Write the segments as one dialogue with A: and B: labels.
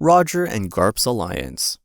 A: Roger and Garp's Alliance.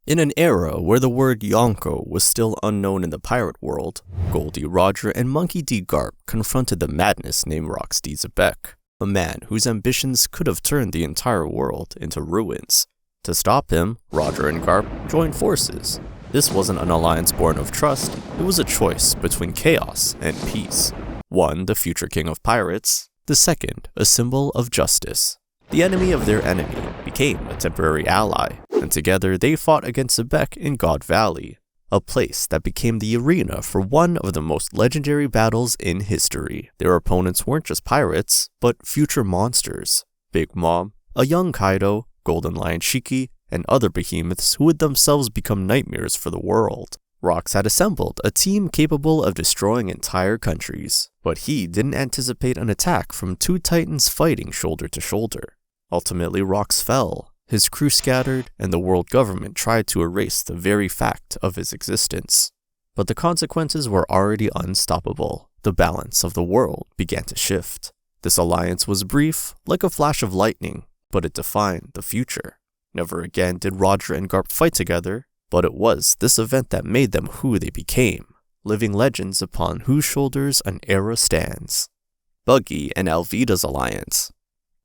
A: In an era where the word Yonko was still unknown in the pirate world, Goldie Roger and Monkey D. Garp confronted the madness named Roxy Zebek, a man whose ambitions could have turned the entire world into ruins. To stop him, Roger and Garp joined forces. This wasn't an alliance born of trust, it was a choice between chaos and peace. One, the future king of pirates, the second, a symbol of justice. The enemy of their enemy became a temporary ally, and together they fought against Zebek in God Valley, a place that became the arena for one of the most legendary battles in history. Their opponents weren't just pirates, but future monsters. Big Mom, a young Kaido, Golden Lion Shiki, and other behemoths who would themselves become nightmares for the world. Rox had assembled a team capable of destroying entire countries, but he didn't anticipate an attack from two titans fighting shoulder to shoulder. Ultimately, Rox fell, his crew scattered, and the world government tried to erase the very fact of his existence. But the consequences were already unstoppable. The balance of the world began to shift. This alliance was brief, like a flash of lightning, but it defined the future. Never again did Roger and Garp fight together, but it was this event that made them who they became, living legends upon whose shoulders an era stands. Buggy and Alvida's Alliance.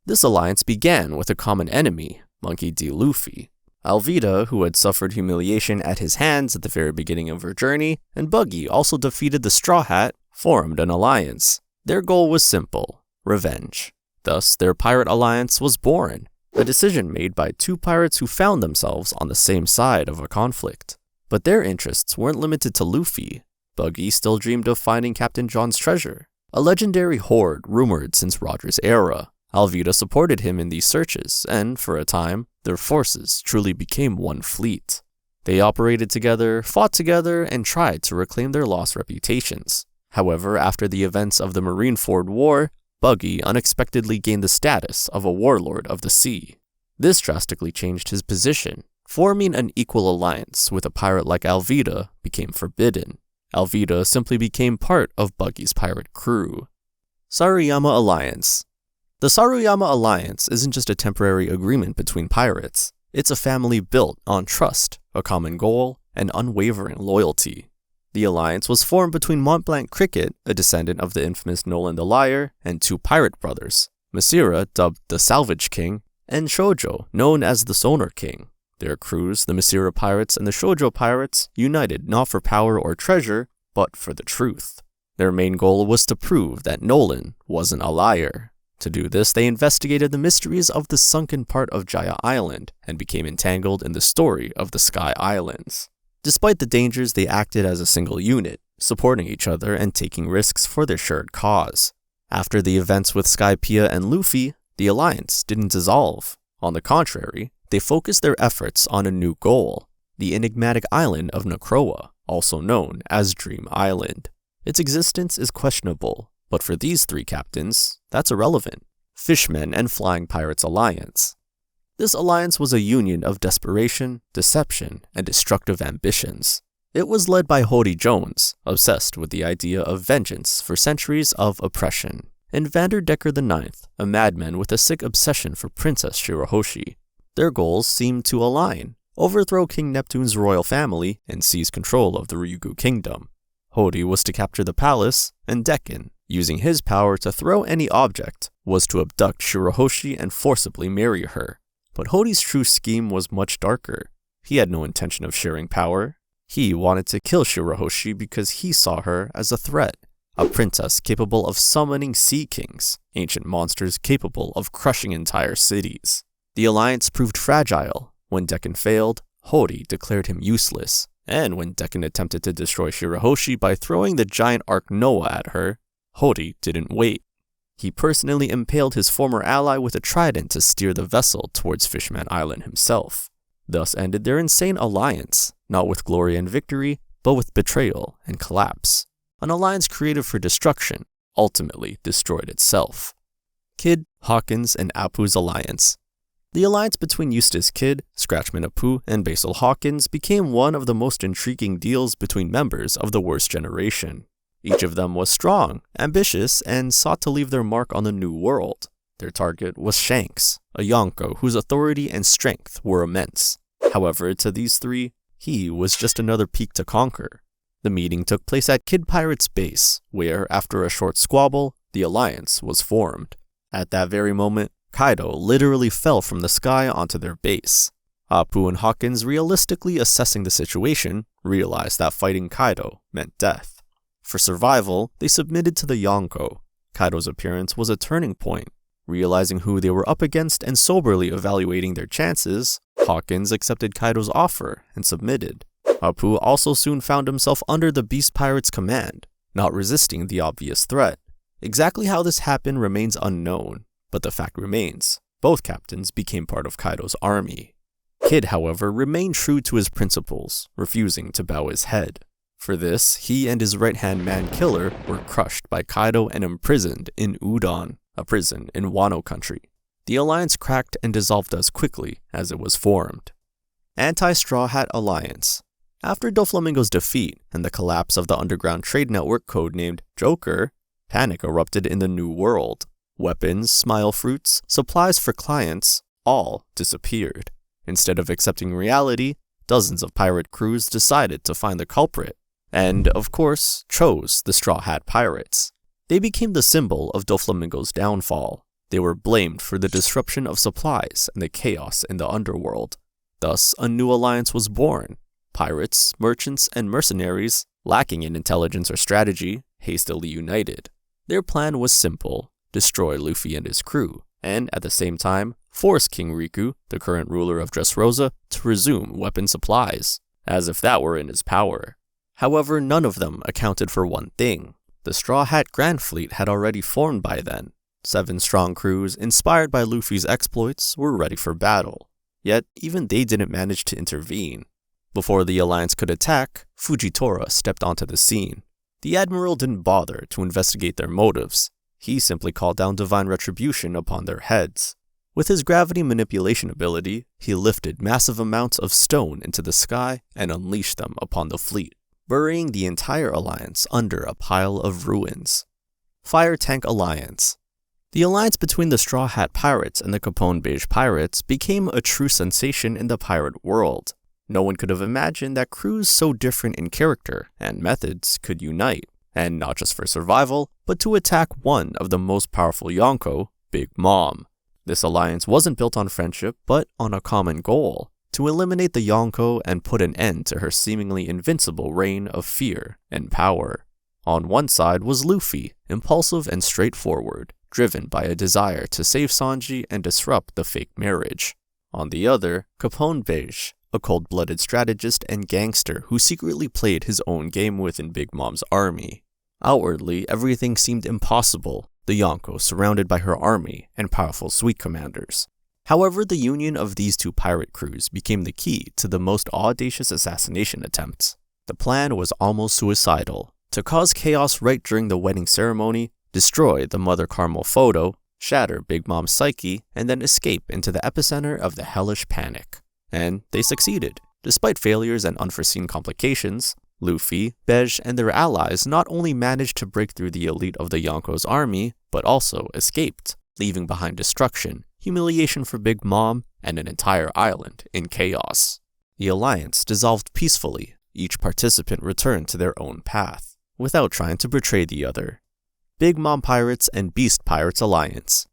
A: This alliance began with a common enemy, Monkey D. Luffy. Alvida, who had suffered humiliation at his hands at the very beginning of her journey, and Buggy also defeated the Straw Hat, formed an alliance. Their goal was simple: revenge. Thus, their pirate alliance was born, a decision made by two pirates who found themselves on the same side of a conflict. But their interests weren't limited to Luffy. Buggy still dreamed of finding Captain John's treasure, a legendary hoard rumored since Roger's era. Alvida supported him in these searches, and for a time, their forces truly became one fleet. They operated together, fought together, and tried to reclaim their lost reputations. However, after the events of the Marineford War, Buggy unexpectedly gained the status of a warlord of the sea. This drastically changed his position. Forming an equal alliance with a pirate like Alvida became forbidden. Alvida simply became part of Buggy's pirate crew. Suyama Alliance. The Suyama Alliance isn't just a temporary agreement between pirates. It's a family built on trust, a common goal, and unwavering loyalty. The alliance was formed between Montblanc Cricket, a descendant of the infamous Nolan the Liar, and two pirate brothers, Masira, dubbed the Salvage King, and Shoujo, known as the Sonar King. Their crews, the Masira pirates and the Shoujo pirates, united not for power or treasure, but for the truth. Their main goal was to prove that Nolan wasn't a liar. To do this, they investigated the mysteries of the sunken part of Jaya Island and became entangled in the story of the Sky Islands. Despite the dangers, they acted as a single unit, supporting each other and taking risks for their shared cause. After the events with Skypiea and Luffy, the alliance didn't dissolve. On the contrary, they focused their efforts on a new goal, the enigmatic island of Nakroa, also known as Dream Island. Its existence is questionable, but for these three captains, that's irrelevant. Fishmen and Flying Pirates Alliance. This alliance was a union of desperation, deception, and destructive ambitions. It was led by Hody Jones, obsessed with the idea of vengeance for centuries of oppression, and Vanderdecker IX, a madman with a sick obsession for Princess Shirahoshi. Their goals seemed to align: overthrow King Neptune's royal family and seize control of the Ryugu Kingdom. Hody was to capture the palace, and Dekken, using his power to throw any object, was to abduct Shirahoshi and forcibly marry her. But Hody's true scheme was much darker. He had no intention of sharing power. He wanted to kill Shirahoshi because he saw her as a threat, a princess capable of summoning sea kings, ancient monsters capable of crushing entire cities. The alliance proved fragile. When Dekken failed, Hody declared him useless, and when Dekken attempted to destroy Shirahoshi by throwing the giant Ark Noah at her, Hody didn't wait. He personally impaled his former ally with a trident to steer the vessel towards Fishman Island himself. Thus ended their insane alliance, not with glory and victory, but with betrayal and collapse. An alliance created for destruction ultimately destroyed itself. Kid, Hawkins, and Apoos Alliance. The alliance between Eustace Kid, Scratchman Apu, and Basil Hawkins became one of the most intriguing deals between members of the worst generation. Each of them was strong, ambitious, and sought to leave their mark on the new world. Their target was Shanks, a Yonko whose authority and strength were immense. However, to these three, he was just another peak to conquer. The meeting took place at Kid Pirate's base, where, after a short squabble, the Alliance was formed. At that very moment, Kaido literally fell from the sky onto their base. Apoos and Hawkins, realistically assessing the situation, realized that fighting Kaido meant death. For survival, they submitted to the Yonko. Kaido's appearance was a turning point. Realizing who they were up against and soberly evaluating their chances, Hawkins accepted Kaido's offer and submitted. Apoos also soon found himself under the Beast Pirate's command, not resisting the obvious threat. Exactly how this happened remains unknown, but the fact remains, both captains became part of Kaido's army. Kid, however, remained true to his principles, refusing to bow his head. For this, he and his right-hand man Killer were crushed by Kaido and imprisoned in Udon, a prison in Wano country. The alliance cracked and dissolved as quickly as it was formed. Anti-Straw Hat Alliance. After Doflamingo's defeat and the collapse of the underground trade network codenamed Joker, panic erupted in the New World. Weapons, smile fruits, supplies for clients, all disappeared. Instead of accepting reality, dozens of pirate crews decided to find the culprit, and, of course, chose the Straw Hat Pirates. They became the symbol of Doflamingo's downfall. They were blamed for the disruption of supplies and the chaos in the underworld. Thus, a new alliance was born. Pirates, merchants, and mercenaries, lacking in intelligence or strategy, hastily united. Their plan was simple: destroy Luffy and his crew, and at the same time, force King Riku, the current ruler of Dressrosa, to resume weapon supplies, as if that were in his power. However, none of them accounted for one thing. The Straw Hat Grand Fleet had already formed by then. 7 strong crews, inspired by Luffy's exploits, were ready for battle. Yet, even they didn't manage to intervene. Before the Alliance could attack, Fujitora stepped onto the scene. The Admiral didn't bother to investigate their motives. He simply called down divine retribution upon their heads. With his gravity manipulation ability, he lifted massive amounts of stone into the sky and unleashed them upon the fleet, burying the entire alliance under a pile of ruins. Fire Tank Alliance. The alliance between the Straw Hat Pirates and the Capone Beige Pirates became a true sensation in the pirate world. No one could have imagined that crews so different in character and methods could unite, and not just for survival, but to attack one of the most powerful Yonko, Big Mom. This alliance wasn't built on friendship, but on a common goal: to eliminate the Yonko and put an end to her seemingly invincible reign of fear and power. On one side was Luffy, impulsive and straightforward, driven by a desire to save Sanji and disrupt the fake marriage. On the other, Capone Beige, a cold-blooded strategist and gangster who secretly played his own game within Big Mom's army. Outwardly, everything seemed impossible, the Yonko surrounded by her army and powerful sweet commanders. However, the union of these two pirate crews became the key to the most audacious assassination attempts. The plan was almost suicidal: to cause chaos right during the wedding ceremony, destroy the Mother Carmel photo, shatter Big Mom's psyche, and then escape into the epicenter of the hellish panic. And they succeeded. Despite failures and unforeseen complications, Luffy, Beige, and their allies not only managed to break through the elite of the Yonko's army, but also escaped, leaving behind destruction, humiliation for Big Mom, and an entire island in chaos. The alliance dissolved peacefully. Each participant returned to their own path, without trying to betray the other. Big Mom Pirates and Beast Pirates Alliance.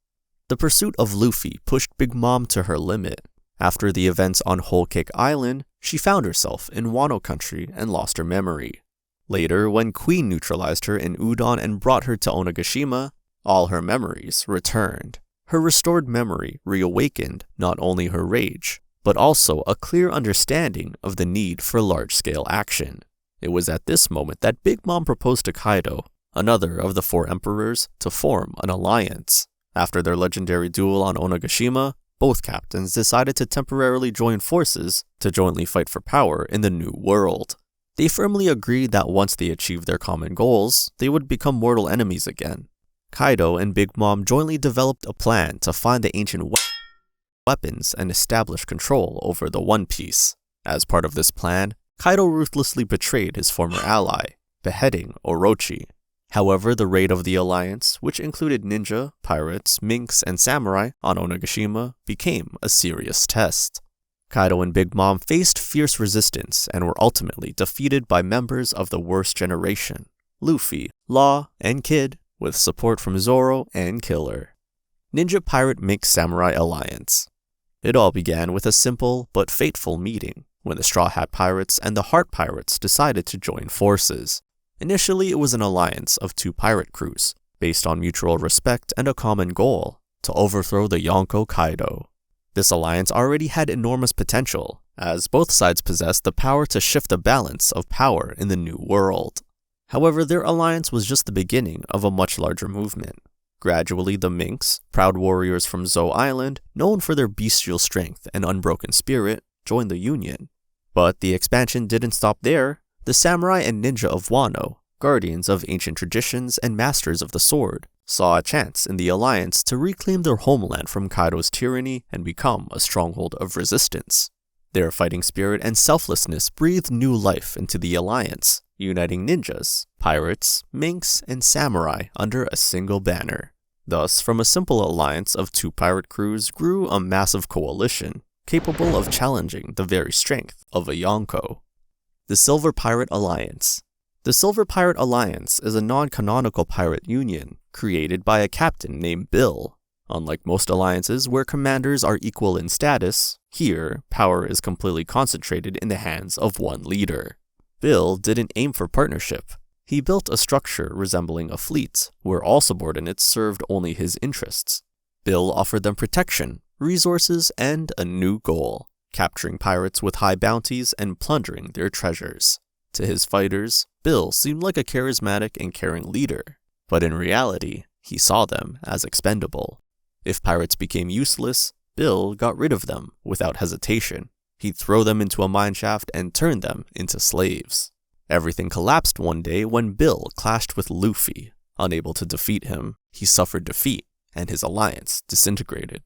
A: The pursuit of Luffy pushed Big Mom to her limit. After the events on Whole Cake Island, she found herself in Wano country and lost her memory. Later, when Queen neutralized her in Udon and brought her to Onigashima, all her memories returned. Her restored memory reawakened not only her rage, but also a clear understanding of the need for large-scale action. It was at this moment that Big Mom proposed to Kaido, another of the 4 emperors, to form an alliance. After their legendary duel on Onigashima, both captains decided to temporarily join forces to jointly fight for power in the New World. They firmly agreed that once they achieved their common goals, they would become mortal enemies again. Kaido and Big Mom jointly developed a plan to find the ancient weapons and establish control over the One Piece. As part of this plan, Kaido ruthlessly betrayed his former ally, beheading Orochi. However, the raid of the Alliance, which included ninja, pirates, minks, and samurai on Onigashima, became a serious test. Kaido and Big Mom faced fierce resistance and were ultimately defeated by members of the worst generation, Luffy, Law, and Kid, with support from Zoro and Killer. Ninja Pirate Mink Samurai Alliance. It all began with a simple but fateful meeting, when the Straw Hat Pirates and the Heart Pirates decided to join forces. Initially, it was an alliance of 2 pirate crews, based on mutual respect and a common goal, to overthrow the Yonko Kaido. This alliance already had enormous potential, as both sides possessed the power to shift the balance of power in the new world. However, their alliance was just the beginning of a much larger movement. Gradually, the Minks, proud warriors from Zou Island, known for their bestial strength and unbroken spirit, joined the Union. But the expansion didn't stop there. The samurai and ninja of Wano, guardians of ancient traditions and masters of the sword, saw a chance in the alliance to reclaim their homeland from Kaido's tyranny and become a stronghold of resistance. Their fighting spirit and selflessness breathed new life into the alliance, uniting ninjas, pirates, minks, and samurai under a single banner. Thus, from a simple alliance of 2 pirate crews grew a massive coalition, capable of challenging the very strength of a Yonko. The Silver Pirate Alliance. The Silver Pirate Alliance is a non-canonical pirate union created by a captain named Bill. Unlike most alliances where commanders are equal in status, here, power is completely concentrated in the hands of one leader. Bill didn't aim for partnership. He built a structure resembling a fleet, where all subordinates served only his interests. Bill offered them protection, resources, and a new goal: capturing pirates with high bounties and plundering their treasures. To his fighters, Bill seemed like a charismatic and caring leader, but in reality, he saw them as expendable. If pirates became useless, Bill got rid of them without hesitation. He'd throw them into a mineshaft and turn them into slaves. Everything collapsed one day when Bill clashed with Luffy. Unable to defeat him, he suffered defeat, and his alliance disintegrated.